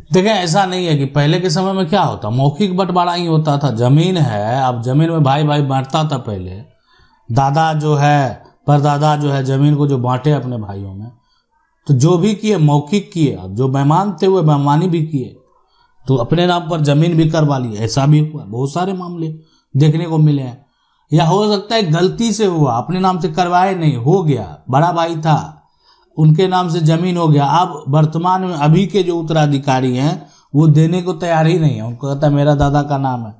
देखें, ऐसा नहीं है कि पहले के समय में क्या होता, मौखिक बंटवारा ही होता था। जमीन है, अब जमीन में भाई भाई बांटता था पहले। दादा जो है, परदादा जो है, जमीन को जो बांटे अपने भाइयों में, तो जो भी किए मौखिक किए। अब जो बेईमान थे वो बेईमानी भी किए, तो अपने नाम पर जमीन भी करवा ली। ऐसा भी हुआ, बहुत सारे मामले देखने को मिले हैं। या हो सकता है गलती से हुआ, अपने नाम से करवाए नहीं, हो गया, बड़ा भाई था उनके नाम से जमीन हो गया। अब वर्तमान में अभी के जो उत्तराधिकारी हैं वो देने को तैयार ही नहीं है। उनको कहता है मेरा दादा का नाम है,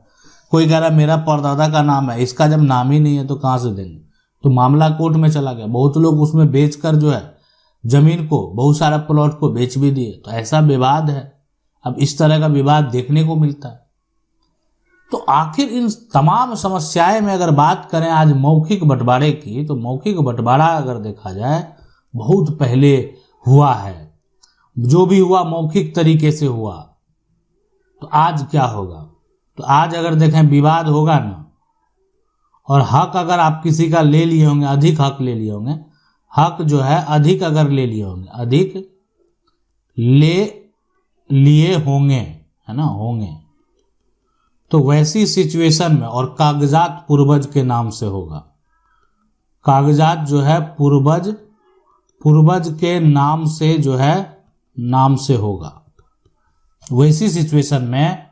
कोई कह रहा है मेरा परदादा का नाम है। इसका जब नाम ही नहीं है तो कहाँ से देंगे? तो मामला कोर्ट में चला गया। बहुत लोग उसमें बेचकर जो है जमीन को, बहुत सारा प्लॉट को बेच भी दिए। तो ऐसा विवाद है। अब इस तरह का विवाद देखने को मिलता है। तो आखिर इन तमाम समस्याएं में अगर बात करें आज मौखिक बंटवारे की, तो मौखिक बंटवारा अगर देखा जाए बहुत पहले हुआ है। जो भी हुआ मौखिक तरीके से हुआ। तो आज क्या होगा? तो आज अगर देखें विवाद होगा ना, और हक अगर आप किसी का ले लिए होंगे, अधिक हक ले लिए होंगे, हक जो है अधिक अगर ले लिए होंगे, अधिक ले लिए होंगे, है ना, होंगे, तो वैसी सिचुएशन में, और कागजात पूर्वज के नाम से होगा, कागजात जो है पूर्वज के नाम से जो है नाम से होगा, वैसी सिचुएशन में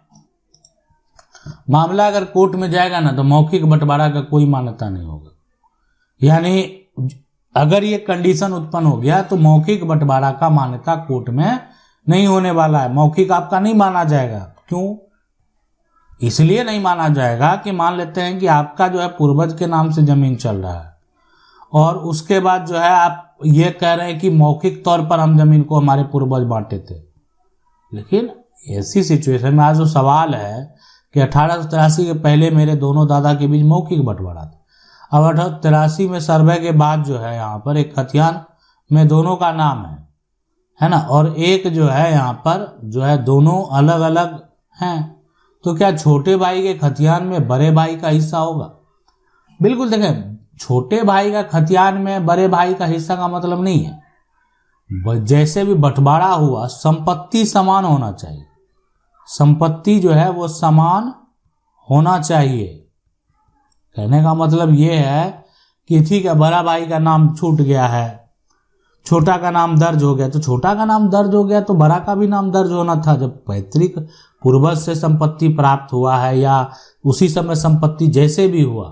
मामला अगर कोर्ट में जाएगा ना, तो मौखिक बंटवारा का कोई मान्यता नहीं होगा। यानी अगर ये कंडीशन उत्पन्न हो गया तो मौखिक बंटवारा का मान्यता कोर्ट में नहीं होने वाला है। मौखिक आपका नहीं माना जाएगा। क्यों? इसलिए नहीं माना जाएगा कि मान लेते हैं कि आपका जो है पूर्वज के नाम से जमीन चल रहा है, और उसके बाद जो है आप ये कह रहे हैं कि मौखिक तौर पर हम जमीन को हमारे पूर्वज बांटे थे। लेकिन ऐसी सिचुएशन में आज जो सवाल है कि 1883 के पहले मेरे दोनों दादा के बीच मौखिक बंटवारा था। अब 1883 में सर्वे के बाद जो है यहाँ पर एक खतियान में दोनों का नाम है ना, और एक जो है यहाँ पर जो है दोनों अलग अलग हैं। तो क्या छोटे भाई के खतियान में बड़े भाई का हिस्सा होगा? बिल्कुल। देखें, छोटे भाई का खतियान में बड़े भाई का हिस्सा का मतलब नहीं है। जैसे भी बंटवारा हुआ, संपत्ति समान होना चाहिए। संपत्ति जो है वो समान होना चाहिए। कहने का मतलब ये है कि ठीक है, बड़ा भाई का नाम छूट गया है, छोटा का नाम दर्ज हो गया, तो छोटा का नाम दर्ज हो गया तो बड़ा का भी नाम दर्ज होना था। जब पैतृक पूर्वज से संपत्ति प्राप्त हुआ है या उसी समय संपत्ति जैसे भी हुआ,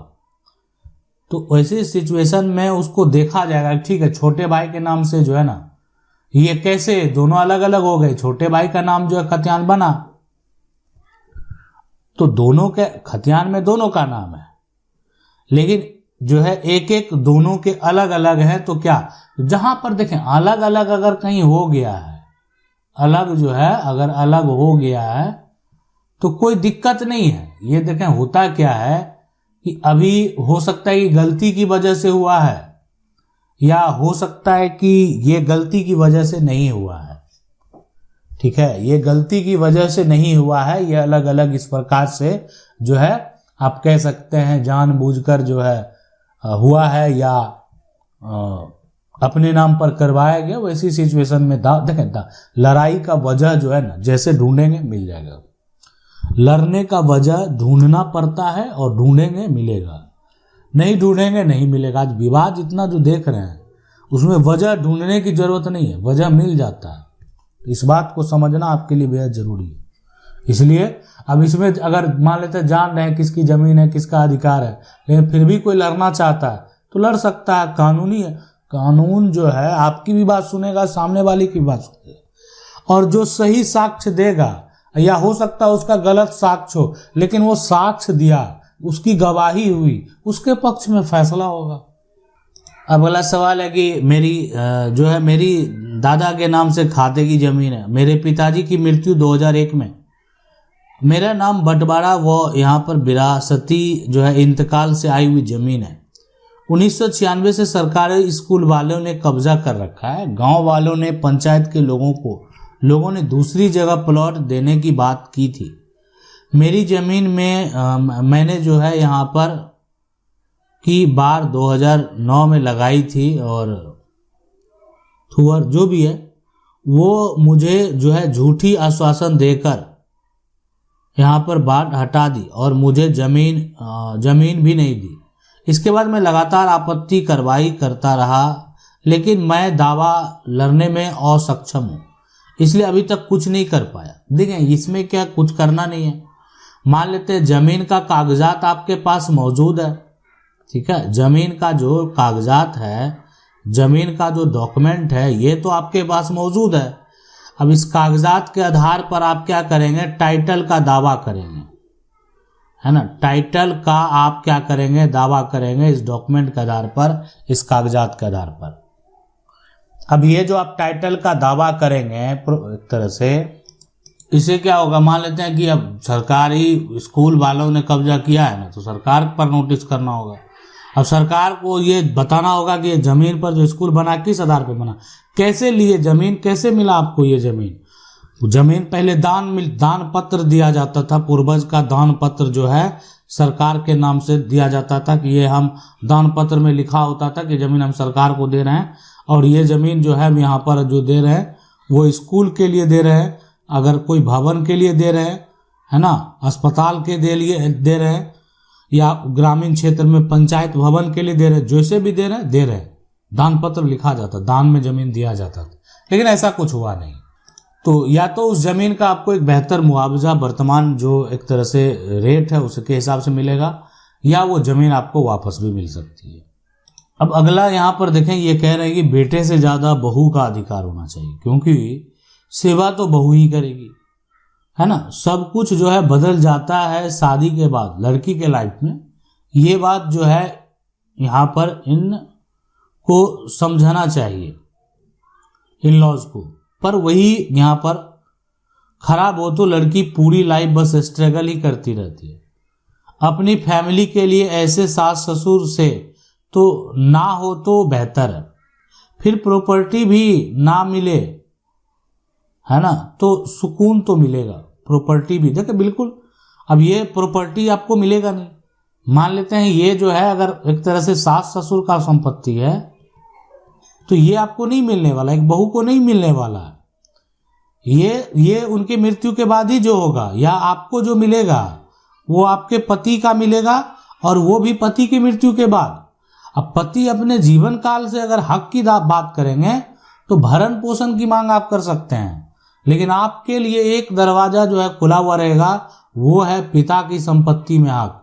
तो वैसे सिचुएशन में उसको देखा जाएगा। ठीक है, छोटे भाई के नाम से जो है ना, ये कैसे दोनों अलग अलग हो गए? छोटे भाई का नाम जो है खतियान बना, तो दोनों के खतियान में दोनों का नाम है, लेकिन जो है एक एक दोनों के अलग अलग है। तो क्या जहां पर देखें अलग अलग अगर कहीं हो गया है, अलग जो है अगर अलग हो गया है तो कोई दिक्कत नहीं है। ये देखें होता क्या है कि अभी हो सकता है कि गलती की वजह से हुआ है, या हो सकता है कि ये गलती की वजह से नहीं हुआ है। ठीक है, ये गलती की वजह से नहीं हुआ है, ये अलग अलग इस प्रकार से जो है आप कह सकते हैं जानबूझकर जो है हुआ है, या अपने नाम पर करवाया गया। वैसी सिचुएशन में देखें लड़ाई का वजह जो है ना, जैसे ढूंढेंगे मिल जाएगा। लड़ने का वजह ढूंढना पड़ता है, और ढूंढेंगे मिलेगा, नहीं ढूंढेंगे नहीं मिलेगा। आज विवाद इतना जो देख रहे हैं उसमें वजह ढूंढने की जरूरत नहीं है, वजह मिल जाता है। इस बात को समझना आपके लिए बेहद जरूरी है। इसलिए अब इसमें अगर मान लेते हैं जान रहे हैं किसकी जमीन है, किसका अधिकार है, लेकिन फिर भी कोई लड़ना चाहता है तो लड़ सकता है, कानूनी है। कानून जो है आपकी भी बात सुनेगा, सामने वाले की बात सुनेगा, और जो सही साक्ष्य देगा, या हो सकता है उसका गलत साक्ष्य हो, लेकिन वो साक्ष्य दिया, उसकी गवाही हुई, उसके पक्ष में फैसला होगा। अब अगला सवाल है कि मेरी दादा के नाम से खाते की जमीन है, मेरे पिताजी की मृत्यु 2001 में, मेरा नाम बंटवारा वो यहाँ पर विरासती जो है इंतकाल से आई हुई जमीन है। 1996 से सरकारी स्कूल वालों ने कब्जा कर रखा है। गांव वालों ने पंचायत के लोगों ने दूसरी जगह प्लॉट देने की बात की थी। मेरी जमीन में मैंने जो है यहाँ पर की बार 2009 में लगाई थी, और थुअर जो भी है वो मुझे जो है झूठी आश्वासन देकर यहाँ पर बात हटा दी और मुझे जमीन भी नहीं दी। इसके बाद मैं लगातार आपत्ति कार्रवाई करता रहा, लेकिन मैं दावा लड़ने में असक्षम हूँ, इसलिए अभी तक कुछ नहीं कर पाया। देखें, इसमें क्या कुछ करना नहीं है। मान लेते हैं जमीन का कागजात आपके पास मौजूद है, ठीक है, जमीन का जो कागजात है, जमीन का जो डॉक्यूमेंट है, ये तो आपके पास मौजूद है। अब इस कागजात के आधार पर आप क्या करेंगे, टाइटल का दावा करेंगे, है ना, टाइटल का आप क्या करेंगे, दावा करेंगे इस डॉक्यूमेंट के आधार पर, इस कागजात के आधार पर। अब ये जो आप टाइटल का दावा करेंगे एक तरह से, इससे क्या होगा, मान लेते हैं कि अब सरकारी स्कूल वालों ने कब्जा किया है ना, तो सरकार पर नोटिस करना होगा। अब सरकार को ये बताना होगा कि ये जमीन पर जो स्कूल बना किस आधार पर बना, कैसे लिए जमीन, कैसे मिला आपको ये जमीन। जमीन पहले दान पत्र दिया जाता था, पूर्वज का दान पत्र जो है सरकार के नाम से दिया जाता था कि ये हम दान पत्र में लिखा होता था कि जमीन हम सरकार को दे रहे हैं और ये जमीन जो है हम यहाँ पर जो दे रहे हैं वो स्कूल के लिए दे रहे हैं, अगर कोई भवन के लिए दे रहे हैं, है ना, अस्पताल के लिए दे रहे हैं, या ग्रामीण क्षेत्र में पंचायत भवन के लिए दे रहे हैं, जैसे भी दे रहे हैं, दान पत्र लिखा जाता, दान में जमीन दिया जाता था। लेकिन ऐसा कुछ हुआ नहीं। तो या तो उस जमीन का आपको एक बेहतर मुआवजा वर्तमान जो एक तरह से रेट है उसके हिसाब से मिलेगा, या वो जमीन आपको वापस भी मिल सकती है। अब अगला यहाँ पर देखें, ये कह रहे हैं कि बेटे से ज़्यादा बहू का अधिकार होना चाहिए, क्योंकि सेवा तो बहू ही करेगी, है ना। सब कुछ जो है बदल जाता है शादी के बाद लड़की के लाइफ में। ये बात जो है यहाँ पर इनको समझना चाहिए, इन लॉज को। पर वही यहाँ पर खराब हो तो लड़की पूरी लाइफ बस स्ट्रगल ही करती रहती है। अपनी फैमिली के लिए ऐसे सास ससुर से तो ना हो तो बेहतर है, फिर प्रॉपर्टी भी ना मिले, है ना, तो सुकून तो मिलेगा। प्रॉपर्टी भी देखिए, बिल्कुल अब ये प्रॉपर्टी आपको मिलेगा नहीं। मान लेते हैं ये जो है अगर एक तरह से सास ससुर का संपत्ति है तो ये आपको नहीं मिलने वाला, एक बहू को नहीं मिलने वाला है। ये उनकी मृत्यु के बाद ही जो होगा, या आपको जो मिलेगा वो आपके पति का मिलेगा, और वो भी पति की मृत्यु के बाद। अब पति अपने जीवन काल से अगर हक की बात करेंगे तो भरण पोषण की मांग आप कर सकते हैं, लेकिन आपके लिए एक दरवाजा जो है खुला हुआ रहेगा, वो है पिता की संपत्ति में हक।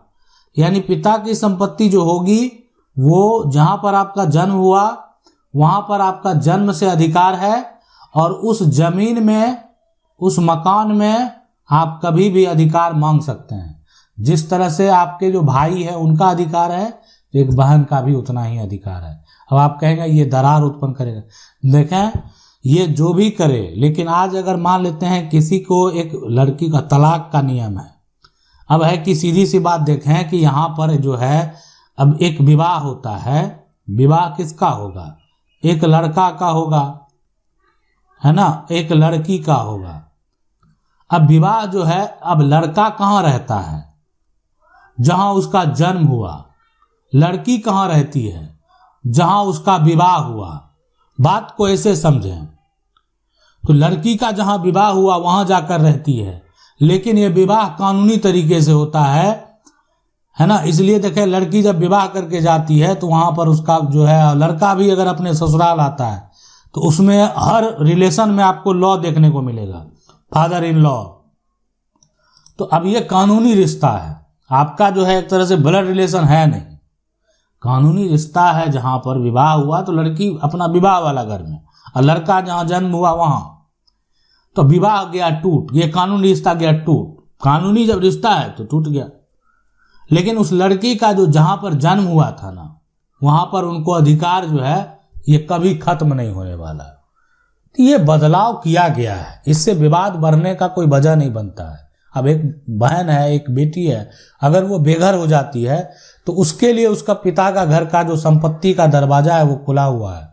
यानी पिता की संपत्ति जो होगी वो जहां पर आपका जन्म हुआ वहां पर आपका जन्म से अधिकार है, और उस जमीन में, उस मकान में आप कभी भी अधिकार मांग सकते हैं। जिस तरह से आपके जो भाई है उनका अधिकार है, एक बहन का भी उतना ही अधिकार है। अब आप कहेंगे ये दरार उत्पन्न करेगा, देखें ये जो भी करे, लेकिन आज अगर मान लेते हैं किसी को एक लड़की का तलाक का नियम है, अब है कि सीधी सी बात देखें कि यहाँ पर जो है अब एक विवाह होता है, विवाह किसका होगा, एक लड़का का होगा, है ना, एक लड़की का होगा। अब विवाह जो है, अब लड़का कहाँ रहता है, जहां उसका जन्म हुआ, लड़की कहाँ रहती है, जहां उसका विवाह हुआ। बात को ऐसे समझें, तो लड़की का जहां विवाह हुआ वहां जाकर रहती है, लेकिन यह विवाह कानूनी तरीके से होता है ना। इसलिए देखें, लड़की जब विवाह करके जाती है तो वहां पर उसका जो है, लड़का भी अगर अपने ससुराल आता है तो उसमें हर रिलेशन में आपको लॉ देखने को मिलेगा, फादर इन लॉ। तो अब ये कानूनी रिश्ता है, आपका जो है एक तरह से ब्लड रिलेशन है नहीं, कानूनी रिश्ता है। जहां पर विवाह हुआ तो लड़की अपना विवाह वाला घर में, और लड़का जहां जन्म हुआ वहां, तो विवाह गया टूट, ये कानूनी रिश्ता गया टूट। कानूनी जब रिश्ता है तो टूट गया, लेकिन उस लड़की का जो जहां पर जन्म हुआ था ना, वहां पर उनको अधिकार जो है ये कभी खत्म नहीं होने वाला। तो ये बदलाव किया गया है, इससे विवाद बढ़ने का कोई वजह नहीं बनता है। अब एक बहन है, एक बेटी है, अगर वो बेघर हो जाती है तो उसके लिए उसका पिता का घर का जो संपत्ति का दरवाजा है वो खुला हुआ है,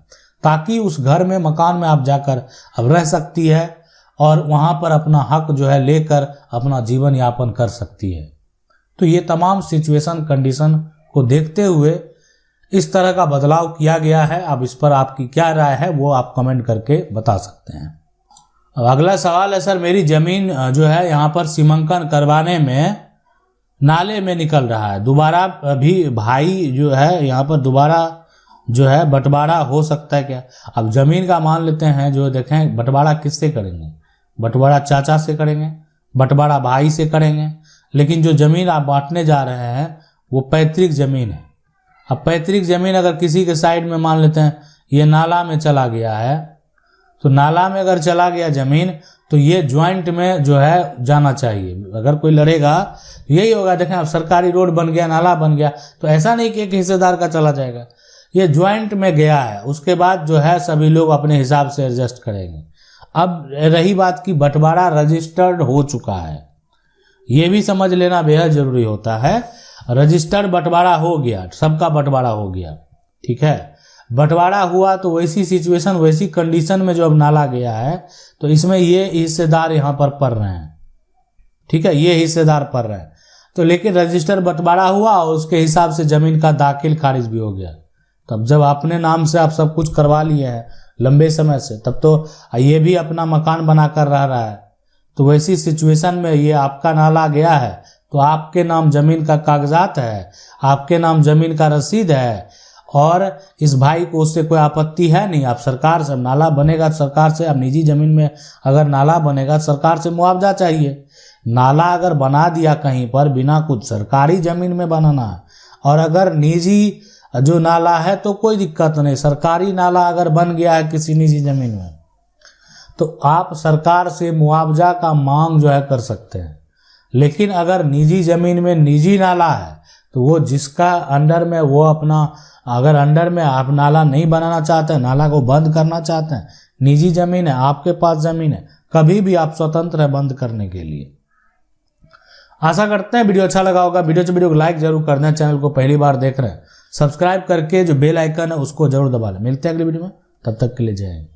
ताकि उस घर में, मकान में आप जाकर अब रह सकती है और वहां पर अपना हक जो है लेकर अपना जीवन यापन कर सकती है। तो ये तमाम सिचुएशन, कंडीशन को देखते हुए इस तरह का बदलाव किया गया है। अब इस पर आपकी क्या राय है वो आप कमेंट करके बता सकते हैं। अब अगला सवाल है सर, मेरी ज़मीन जो है यहाँ पर सीमांकन करवाने में नाले में निकल रहा है, दोबारा भी भाई जो है यहाँ पर दोबारा जो है बंटवारा हो सकता है क्या? अब ज़मीन का मान लेते हैं, जो देखें बंटवारा किससे करेंगे? बंटवारा चाचा से करेंगे, बंटवारा भाई से करेंगे, लेकिन जो ज़मीन आप बांटने जा रहे हैं वो पैतृक ज़मीन है। अब पैतृक ज़मीन अगर किसी के साइड में मान लेते हैं ये नाला में चला गया है, तो नाला में अगर चला गया ज़मीन तो ये ज्वाइंट में जो है जाना चाहिए। अगर कोई लड़ेगा यही होगा। देखें अब सरकारी रोड बन गया, नाला बन गया, तो ऐसा नहीं कि एक हिस्सेदार का चला जाएगा, ये ज्वाइंट में गया है, उसके बाद जो है सभी लोग अपने हिसाब से एडजस्ट करेंगे। अब रही बात की बंटवारा रजिस्टर्ड हो चुका है, ये भी समझ लेना बेहद जरूरी होता है। रजिस्टर्ड बंटवारा हो गया, सबका बंटवारा हो गया, ठीक है। बंटवारा हुआ तो वैसी सिचुएशन, वैसी कंडीशन में जो अब नाला गया है, तो इसमें ये हिस्सेदार यहाँ पर पड़ रहे हैं, ठीक है, ये हिस्सेदार पड़ रहे हैं। तो लेकिन रजिस्टर बंटवारा हुआ और उसके हिसाब से ज़मीन का दाखिल खारिज भी हो गया। तब जब अपने नाम से आप सब कुछ करवा लिए हैं लंबे समय से, तब तो ये भी अपना मकान बना कर रह रहा है, तो वैसी सिचुएशन में ये आपका नाला गया है तो आपके नाम ज़मीन का कागजात है, आपके नाम ज़मीन का रसीद है, और इस भाई को उससे कोई आपत्ति है नहीं। आप सरकार से नाला बनेगा, सरकार से, अब निजी ज़मीन में अगर नाला बनेगा सरकार से मुआवजा चाहिए। नाला अगर बना दिया कहीं पर बिना कुछ, सरकारी ज़मीन में बनाना है, और अगर निजी जो नाला है तो कोई दिक्कत नहीं। सरकारी नाला अगर बन गया है किसी निजी ज़मीन में तो आप सरकार से मुआवजा का मांग जो है कर सकते हैं। लेकिन अगर निजी ज़मीन में निजी नाला है तो वो जिसका अंडर में वो अपना, अगर अंडर में आप नाला नहीं बनाना चाहते हैं, नाला को बंद करना चाहते हैं, निजी ज़मीन है, आपके पास ज़मीन है, कभी भी आप स्वतंत्र है बंद करने के लिए। आशा करते हैं वीडियो अच्छा लगा होगा। वीडियो को लाइक जरूर कर दें, चैनल को पहली बार देख रहे हैं सब्सक्राइब करके जो बेल आइकन है उसको जरूर दबा लें। मिलते हैं अगली वीडियो में, तब तक के लिए जय हिंद।